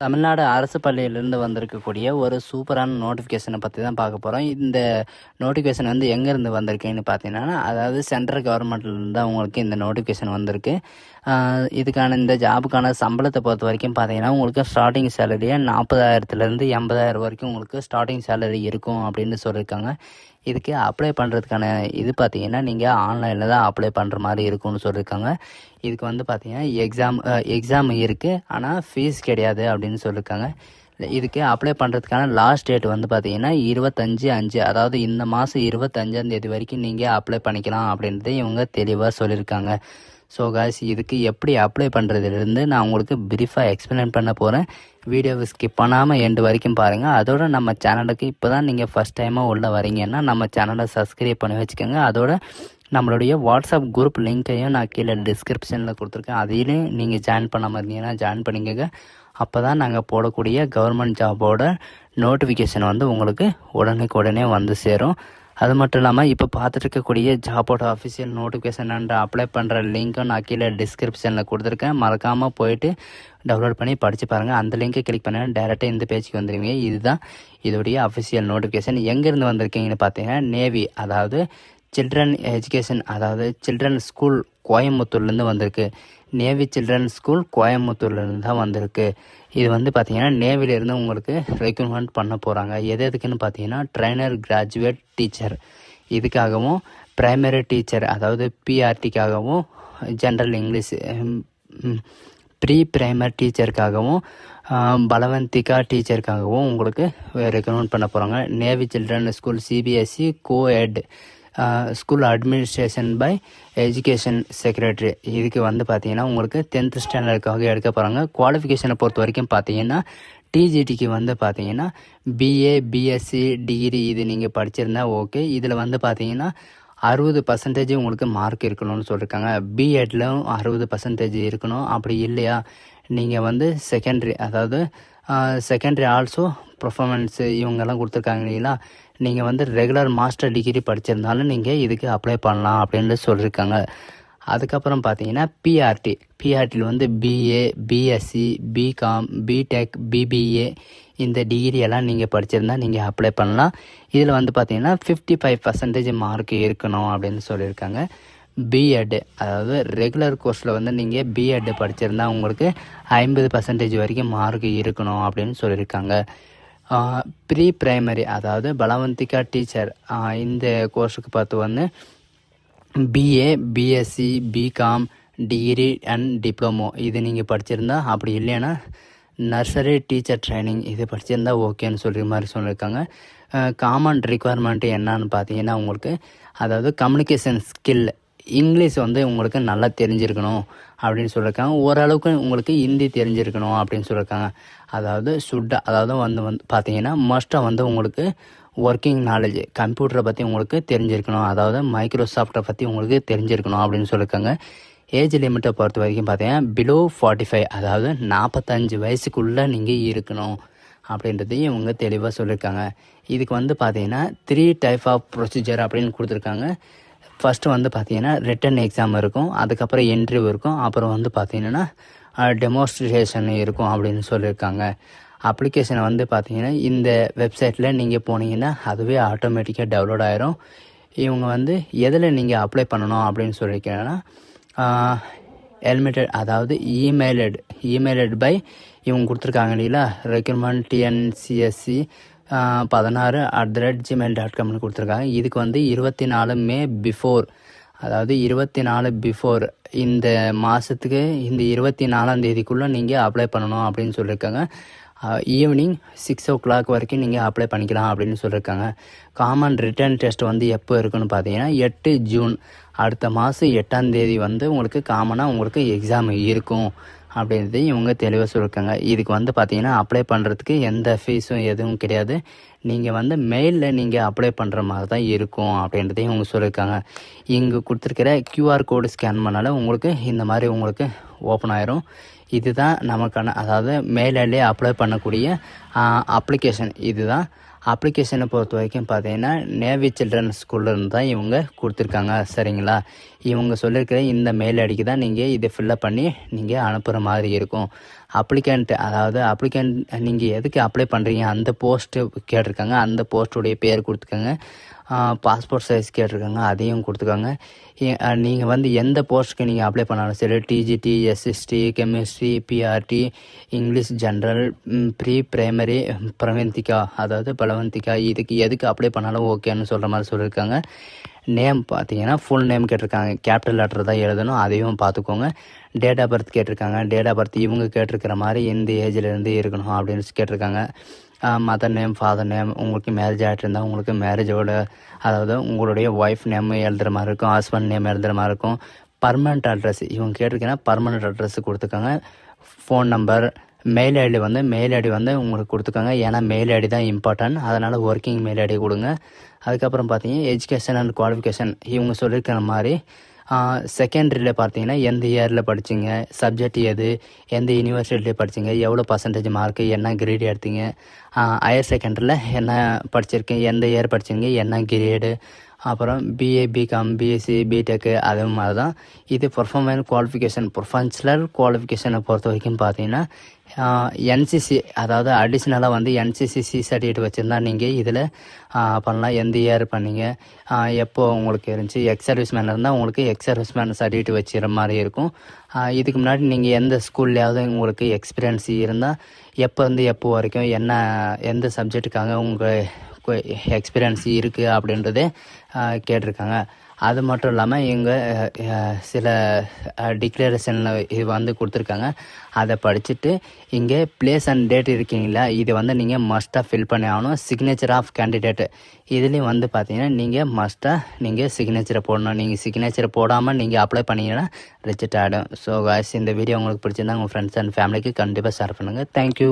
தமிழ்நாடு அரசு பள்ளியிலேருந்து வந்திருக்கக்கூடிய ஒரு சூப்பரான நோட்டிஃபிகேஷனை பற்றி தான் பார்க்க போகிறோம். இந்த நோட்டிஃபிகேஷன் வந்து எங்கேருந்து வந்திருக்குன்னு பார்த்தீங்கன்னா, அதாவது சென்ட்ரல் கவர்மெண்ட்லேருந்து தான் உங்களுக்கு இந்த நோட்டிஃபிகேஷன் வந்திருக்கு. இதுக்கான இந்த ஜாபுக்கான சம்பளத்தை பொறுத்த வரைக்கும் பார்த்தீங்கன்னா, உங்களுக்கு ஸ்டார்டிங் சேலரியே 40,000லேருந்து 80,000 வரைக்கும் உங்களுக்கு ஸ்டார்டிங் சேலரி இருக்கும் அப்படின்னு சொல்லியிருக்காங்க. இதுக்கு அப்ளை பண்ணுறதுக்கான இது பார்த்தீங்கன்னா, நீங்கள் ஆன்லைனில் தான் அப்ளை பண்ணுற மாதிரி இருக்கும்னு சொல்லியிருக்காங்க. இதுக்கு வந்து பார்த்தீங்கன்னா எக்ஸாம் இருக்குது, ஆனால் ஃபீஸ் கிடையாது அப்படின்னு சொல்லியிருக்காங்க. இதுக்கு அப்ளை பண்ணுறதுக்கான லாஸ்ட் டேட் வந்து பார்த்தீங்கன்னா 25/5, அதாவது இந்த மாதம் 25ஆம் தேதி வரைக்கும் நீங்கள் அப்ளை பண்ணிக்கலாம் அப்படின்றத இவங்க தெளிவாக சொல்லியிருக்காங்க. ஸோ காய்ஸ், இதுக்கு எப்படி அப்ளை பண்ணுறதுலேருந்து நான் உங்களுக்கு ப்ரீஃபாக எக்ஸ்பிளைன் பண்ண போகிறேன். வீடியோவை ஸ்கிப் பண்ணாமல் எண்டு வரைக்கும் பாருங்கள். அதோட நம்ம சேனலுக்கு இப்போ தான் நீங்கள் ஃபஸ்ட் டைமாக உள்ளே வரீங்கன்னா நம்ம சேனலை சப்ஸ்கிரைப் பண்ணி வச்சுக்கோங்க. அதோட நம்மளுடைய வாட்ஸ்அப் குரூப் லிங்க்கையும் நான் கீழே டிஸ்கிரிப்ஷனில் கொடுத்துருக்கேன். அதையும் நீங்கள் ஜாயின் பண்ணாமல் இருந்தீங்கன்னா ஜாயின் பண்ணிக்கோங்க. அப்போ தான் நாங்கள் போடக்கூடிய கவர்மெண்ட் ஜாபோட நோட்டிஃபிகேஷன் வந்து உங்களுக்கு உடனே வந்து சேரும். அது மட்டும் இல்லாமல் இப்போ பார்த்துட்டு இருக்கக்கூடிய ஜாபோட அஃபிஷியல் நோட்டிஃபிகேஷன் அண்ட் அப்ளை பண்ணுற லிங்க்கும் நான் கீழே டிஸ்கிரிப்ஷனில் கொடுத்துருக்கேன். மறக்காமல் போயிட்டு டவுன்லோட் பண்ணி படித்து பாருங்கள். அந்த லிங்கை கிளிக் பண்ணி டேரெக்டாக இந்த பேஜுக்கு வந்துடுவீங்க. இதுதான் இதோடைய அஃபிஷியல் நோட்டிஃபிகேஷன். எங்கேருந்து வந்திருக்கீங்கன்னு பார்த்தீங்கன்னா, நேவி, அதாவது சில்ட்ரன் எஜுகேஷன், அதாவது சில்ட்ரன் ஸ்கூல் கோயம்புத்தூர்லேருந்து வந்திருக்கு. நேவி சில்ட்ரன் ஸ்கூல் கோயம்புத்தூர்லேருந்து தான் வந்திருக்கு. இது வந்து பார்த்திங்கன்னா நேவிலேருந்து உங்களுக்கு ரெக்ரூட்மெண்ட் பண்ண போகிறாங்க. எதுக்குன்னு பார்த்தீங்கன்னா, ட்ரைனர் கிராஜுவேட் டீச்சர் இதுக்காகவும், ப்ரைமரி டீச்சர் அதாவது பிஆர்டிக்காகவும், ஜென்ரல் இங்கிலீஷ் ப்ரீ ப்ரைமரி டீச்சருக்காகவும், பலவந்திகா டீச்சருக்காகவும் உங்களுக்கு ரெக்ரூட்மெண்ட் பண்ண போகிறாங்க. Navy children school CBSE coed school administration by education secretary. இதுக்கு வந்து பார்த்தீங்கன்னா உங்களுக்கு 10th ஸ்டாண்டர்டுக்காக எடுக்க போகிறாங்க. குவாலிஃபிகேஷனை பொறுத்த வரைக்கும் பார்த்தீங்கன்னா, டிஜிடிக்கு வந்து பார்த்தீங்கன்னா பிஏ பிஎஸ்சி டிகிரி இது நீங்கள் படிச்சிருந்தா ஓகே. இதில் வந்து பார்த்தீங்கன்னா 60% உங்களுக்கு மார்க் இருக்கணும்னு சொல்லியிருக்காங்க. பிஎட்லும் 60% இருக்கணும். அப்படி இல்லையா, நீங்கள் வந்து செகண்டரி, அதாவது செகண்டரி ஆல்சோ பர்ஃபார்மன்ஸு இவங்கெல்லாம் கொடுத்துருக்காங்க இல்லைங்களா, நீங்கள் வந்து ரெகுலர் மாஸ்டர் டிகிரி படிச்சிருந்தாலும் நீங்கள் இதுக்கு அப்ளை பண்ணலாம் அப்படின்னு சொல்லியிருக்காங்க. அதுக்கப்புறம் பார்த்தீங்கன்னா பிஆர்டியில் வந்து BA BSc BCom BTech BBA இந்த டிகிரியெல்லாம் நீங்கள் படிச்சிருந்தா நீங்கள் அப்ளை பண்ணலாம். இதில் வந்து பார்த்தீங்கன்னா 55% மார்க் இருக்கணும் அப்படின்னு சொல்லியிருக்காங்க. பிஎட், அதாவது ரெகுலர் கோர்ஸில் வந்து நீங்கள் பிஎட் படிச்சிருந்தா உங்களுக்கு 50% வரைக்கும் மார்க் இருக்கணும் அப்படின்னு சொல்லியிருக்காங்க. ப்ரீ ப்ரைமரி, அதாவது பலவந்திகா டீச்சர், இந்த கோர்ஸுக்கு பார்த்து வந்து BA BSc BCom degree and diploma இது நீங்கள் படிச்சிருந்தா, அப்படி இல்லைன்னா நர்சரி டீச்சர் ட்ரைனிங் இது படிச்சிருந்தா ஓகேன்னு சொல்கிற மாதிரி சொல்லியிருக்காங்க. காமன் ரிக்குவயர்மெண்ட்டு என்னன்னு பார்த்தீங்கன்னா, உங்களுக்கு அதாவது கம்யூனிகேஷன் ஸ்கில், இங்கிலீஷ் வந்து உங்களுக்கு நல்லா தெரிஞ்சிருக்கணும் அப்படின்னு சொல்லியிருக்காங்க. ஓரளவுக்கு உங்களுக்கு ஹிந்தி தெரிஞ்சிருக்கணும் அப்படின்னு சொல்லியிருக்காங்க. அதாவது வந்து பார்த்தீங்கன்னா மஸ்ட்டாக வந்து உங்களுக்கு ஒர்க்கிங் நாலேஜ், கம்ப்யூட்டரை பற்றி உங்களுக்கு தெரிஞ்சிருக்கணும், அதாவது மைக்ரோசாஃப்ட்டை பற்றி உங்களுக்கு தெரிஞ்சிருக்கணும் அப்படின்னு சொல்லியிருக்காங்க. ஏஜ் லிமிட்டை பொறுத்த வரைக்கும் பார்த்தீங்கன்னா பிலோ 45, அதாவது 45 வயசுக்குள்ளே நீங்கள் இருக்கணும் அப்படின்றதையும் இவங்க தெளிவாக சொல்லியிருக்காங்க. இதுக்கு வந்து பார்த்தீங்கன்னா 3 டைப் ஆஃப் ப்ரொசீஜர் அப்படின்னு கொடுத்துருக்காங்க. ஃபஸ்ட்டு வந்து பார்த்தீங்கன்னா ரிட்டன் எக்ஸாம் இருக்கும், அதுக்கப்புறம் இன்டர்வியூ இருக்கும், அப்புறம் வந்து பார்த்தீங்கன்னா டெமோன்ஸ்ட்ரேஷன் இருக்கும் அப்படின்னு சொல்லியிருக்காங்க. அப்ளிகேஷனை வந்து பார்த்தீங்கன்னா இந்த வெப்சைட்டில் நீங்கள் போனீங்கன்னா அதுவே ஆட்டோமேட்டிக்காக டவுன்லோட் ஆயிரும். இவங்க வந்து எதில் நீங்கள் அப்ளை பண்ணணும் அப்படின்னு சொல்லியிருக்கீங்கன்னா, எல்மிட்டட், அதாவது இமெயிலட் பை இவங்க கொடுத்துருக்காங்க இல்லைங்களா, ரெக்ரூட்மெண்ட் டிஎன்சிஎஸ்சி 16@gmail.comனு கொடுத்துருக்காங்க. இதுக்கு வந்து 24 மே பிஃபோர், அதாவது 24 பிஃபோர் இந்த மாதத்துக்கு இந்த 24ஆம் தேதிக்குள்ளே நீங்கள் அப்ளை பண்ணணும் அப்படின்னு சொல்லியிருக்காங்க. ஈவினிங் 6 o'clock வரைக்கும் நீங்கள் அப்ளை பண்ணிக்கலாம் அப்படின்னு சொல்லியிருக்காங்க. காமன் ரிட்டன் டெஸ்ட் வந்து எப்போ இருக்குன்னு பார்த்தீங்கன்னா 8 ஜூன், அடுத்த மாதம் 8ஆம் தேதி வந்து உங்களுக்கு காமனாக உங்களுக்கு எக்ஸாம் இருக்கும் அப்படின்றது இவங்க தெளிவாக சொல்லியிருக்காங்க. இதுக்கு வந்து பார்த்தீங்கன்னா அப்ளை பண்ணுறதுக்கு எந்த ஃபீஸும் எதுவும் கிடையாது. நீங்கள் வந்து மெயிலில் நீங்கள் அப்ளை பண்ணுற மாதிரி தான் இருக்கும் அப்படின்றதையும் இவங்க சொல்லியிருக்காங்க. இங்கே கொடுத்துருக்கிற QR கோடு ஸ்கேன் பண்ணாலும் உங்களுக்கு இந்த மாதிரி உங்களுக்கு ஓப்பன் ஆயிரும். இதுதான் நமக்கான, அதாவது மெயிலே அப்ளை பண்ணக்கூடிய அப்ளிகேஷன். இதுதான் அப்ளிகேஷனை பொறுத்த வரைக்கும் பார்த்தீங்கன்னா நேவி சில்ட்ரன் ஸ்கூல்லேருந்து தான் இவங்க கொடுத்துருக்காங்க. சரிங்களா, இவங்க சொல்லியிருக்கிற இந்த மெயில் ஐடிக்கு தான் நீங்கள் இதை ஃபில்லப் பண்ணி நீங்கள் அனுப்புகிற மாதிரி இருக்கும். அப்ளிகண்ட் நீங்கள் எதுக்கு அப்ளை பண்ணுறீங்க அந்த போஸ்ட்டு கேட்டிருக்காங்க. அந்த போஸ்ட்டுடைய பேர் கொடுத்துக்கோங்க. பாஸ்போர்ட் சைஸ் கேட்டிருக்காங்க, அதையும் கொடுத்துக்கோங்க. நீங்கள் வந்து எந்த போஸ்ட்டுக்கு நீங்கள் அப்ளை பண்ணாலும் சரி, TGT, SST, chemistry, PRT, English general, pre primary, பிரவந்திகா அதாவது பலவந்திகா, இதுக்கு எதுக்கு அப்ளை பண்ணாலும் ஓகேன்னு சொல்கிற மாதிரி சொல்லியிருக்காங்க. நேம் பார்த்தீங்கன்னா ஃபுல் நேம் கேட்டிருக்காங்க, கேபிட்டல் லெட்டர் தான் எழுதணும், அதையும் பார்த்துக்கோங்க. டேட் ஆஃப் பர்த் கேட்டிருக்காங்க. டேட் ஆஃப் பர்த் இவங்க கேட்டிருக்கிற மாதிரி இந்த ஏஜ்லேருந்து இருக்கணும் அப்படின்னு கேட்டிருக்காங்க. மதர் நேம், ஃபாதர் நேம், உங்களுக்கு மேரேஜ் ஆகிட்டு இருந்தால் உங்களுக்கு மேரேஜோட அதாவது உங்களுடைய ஒய்ஃப் நேம் எழுதுகிற மாதிரி இருக்கும், ஹஸ்பண்ட் நேம் எழுதுகிற மாதிரி இருக்கும். பர்மனெண்ட் அட்ரஸ் இவங்க கேட்டிருக்கேன்னா பர்மனெண்ட் அட்ரஸ் கொடுத்துக்கோங்க. ஃபோன் நம்பர், மெயில் ஐடி வந்து உங்களுக்கு கொடுத்துக்கோங்க. ஏன்னா மெயில் ஐடி தான் இம்பார்ட்டன்ட், அதனால் ஒர்க்கிங் மெயில் ஐடி கொடுங்க. அதுக்கப்புறம் பார்த்தீங்கன்னா எஜுகேஷன் அண்ட் குவாலிஃபிகேஷன் இவங்க சொல்லியிருக்கிற மாதிரி செகண்டரியில் பார்த்தீங்கன்னா எந்த இயரில் படிச்சிங்க, சப்ஜெக்ட் எது, எந்த யூனிவர்சிட்டியில் படிச்சிங்க, எவ்வளோ பர்சன்டேஜ் மார்க்கு, என்ன கிரேடு எடுத்தீங்க, ஹையர் செகண்டரியில் என்ன படிச்சிருக்கீங்க, எந்த இயர் படிச்சிங்க, என்ன கிரேடு, அப்புறம் பிஏ, பிகாம், பிஎஸ்சி, பிடெக்கு அது மாதிரி தான். இது ப்ரொஃபஷனல் குவாலிஃபிகேஷனை பொறுத்த வரைக்கும் பார்த்தீங்கன்னா என்சிசி அதாவது அடிஷ்னலாக வந்து என்சிசி சர்டிஃபிகேட் வச்சுருந்தா நீங்கள் இதில் பண்ணலாம். எந்த இயர் பண்ணீங்க, எப்போ உங்களுக்கு இருந்துச்சு, எக்ஸ் சர்வீஸ்மேன் இருந்தால் உங்களுக்கு எக்ஸ் சர்வீஸ்மேன் சர்டிஃபிகேட் வச்சுக்கிற மாதிரி இருக்கும். இதுக்கு முன்னாடி நீங்கள் எந்த ஸ்கூல்லையாவது உங்களுக்கு எக்ஸ்பீரியன்ஸ் இருந்தால் எப்போ இருந்து எப்போ வரைக்கும் எந்த சப்ஜெக்ட்டுக்காக உங்கள் எக்ஸ்பீரியன்ஸ் இருக்குது அப்படின்றதே கேட்டிருக்காங்க. அது மட்டும் இல்லாமல் இவங்க சில டிக்ளரேஷன் இது வந்து கொடுத்துருக்காங்க. அதை படிச்சுட்டு இங்கே பிளேஸ் அண்ட் டேட் இருக்கீங்களா, இது வந்து நீங்கள் மஸ்ட்டாக ஃபில் பண்ணி ஆகணும். சிக்னேச்சர் ஆஃப் கேண்டிடேட் இதுலேயும் வந்து பார்த்தீங்கன்னா நீங்கள் சிக்னேச்சரை போடணும். நீங்கள் சிக்னேச்சரை போடாமல் நீங்கள் அப்ளை பண்ணிங்கன்னா ரிஜெக்ட் ஆகிடும். ஸோ காய்ஸ், இந்த வீடியோ உங்களுக்கு பிடிச்சிருந்தா உங்கள் ஃப்ரெண்ட்ஸ் அண்ட் ஃபேமிலிக்கு கண்டிப்பாக ஷேர் பண்ணுங்கள். தேங்க்யூ.